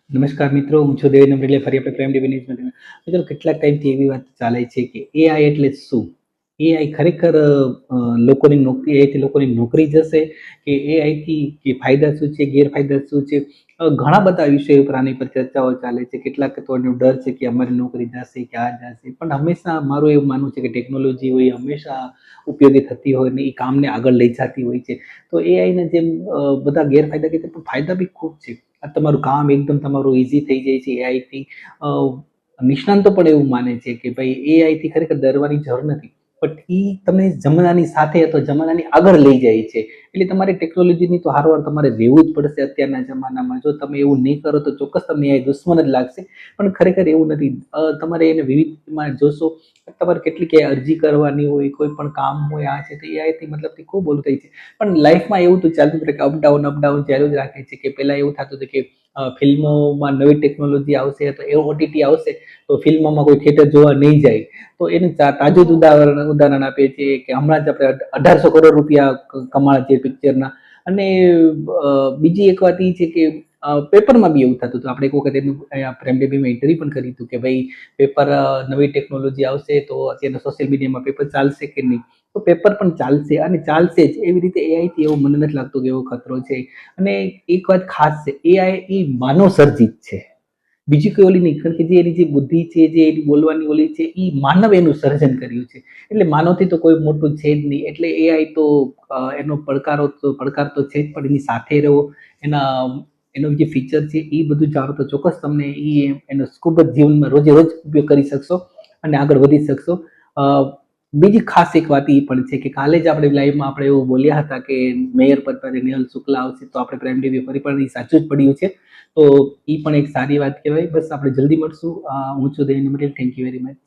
નમસ્કાર મિત્રો, હું છું દેવેન્દ્ર એટલે ફરી આપણે પ્રાઇમ ટીવી ન્યૂઝમાં. મિત્રો, કેટલાક ટાઈમથી એવી વાત ચાલે છે કે એઆઈ એટલે શું? એઆઈ ખરેખર લોકોની નોકરી, એઆઈથી લોકોની નોકરી જશે કે એઆઈથી કે ફાયદા શું છે, ગેરફાયદા શું છે? ઘણા બધા વિષયો ઉપર આની પર ચર્ચાઓ ચાલે છે. કેટલાક તો એનો ડર છે કે અમારી નોકરી જશે કે આ જશે, પણ હંમેશા મારું એવું માનવું છે કે ટેકનોલોજી હોય હંમેશા ઉપયોગી થતી હોય ને એ કામને આગળ લઈ જતી હોય છે. તો એઆઈના જેમ બધા ગેરફાયદા કીધા, પણ ફાયદા બી ખૂબ છે. આ તમારું કામ એકદમ તમારું ઈઝી થઈ જાય છે એઆઈથી. નિષ્ણાંતો પણ એવું માને છે કે ભાઈ એઆઈથી ખરેખર ડરવાની જરૂર નથી, બટ એ તમને જમાનાની સાથે અથવા જમાનાની આગળ લઈ જાય છે. એટલે તમારે ટેકનોલોજીની તો હારવાર તમારે રહેવું જ પડશે અત્યારના જમાનામાં. જો તમે એવું નહીં કરો તો ચોક્કસ તમને એ દુશ્મન જ લાગશે. પણ ખરેખર એવું નથી. તમારે એને વિવિધમાં જોશો, તમારે કેટલી ક્યાંય અરજી કરવાની હોય, કોઈ પણ કામ હોય, આ છે તો એઆઈથી મતલબથી ખૂબ ઓલું થઈ છે. પણ લાઈફમાં એવું તો ચાલતું જ રહે કે અપડાઉન ચાલુ જ રાખે છે. કે પહેલા એવું થતું હતું કે ફિલ્મોમાં નવી ટેકનોલોજી આવશે તો એવું ઓટીટી આવશે તો ફિલ્મોમાં કોઈ થિયેટર જોવા નહીં જાય. તો એનું તાજું જ ઉદાહરણ આપે છે કે હમણાં જ આપણે 1800 કરોડ રૂપિયા કમાણા છે પિક્ચરના. અને બીજી એક વાત એ છે કે પેપરમાં બી એવું થતું હતું. આપણે એક વખત એનું પ્રાઇમ ટીવીમાં ઇન્ટરવ્યુ પણ કર્યું હતું કે ભાઈ પેપર, નવી ટેકનોલોજી આવશે તો અત્યારના સોશિયલ મીડિયામાં પેપર ચાલશે કે નહીં? તો પેપર પણ ચાલશે અને ચાલશે જ. એવી રીતે એઆઈથી એવું મને નથી લાગતું કે એવો ખતરો છે. અને એક વાત ખાસ છે, એઆઈ એ માનવ સર્જિત છે, બીજી કોઈ ઓલી નહીં. કારણ કે જે એની જે બુદ્ધિ છે, જે એની બોલવાની ઓલી છે, એ માનવ એનું સર્જન કર્યું છે. એટલે માનવથી તો કોઈ મોટું છે જ નહીં. એટલે એઆઈ તો એનો પડકાર તો છે જ, પણ એની સાથે રહો, એના એનું જે ફીચર છે એ બધું જાણો તો ચોક્કસ તમને એનો ખૂબ જ જીવનમાં રોજે રોજ ઉપયોગ કરી શકશો અને આગળ વધી શકશો. બીજી ખાસ એક વાત એ પણ છે કે કાલે જ આપણે લાઈવમાં આપણે એવું બોલ્યા હતા કે મેયર પદ પર નેહલ શુક્લા આવશે, તો આપણે પ્રાઇમ ટીવી ફરી પણ એ સાચું જ પડ્યું છે. તો એ પણ એક સારી વાત કહેવાય. બસ આપણે જલ્દી મળશું. હું છું Devendra Patel. Thank you very much.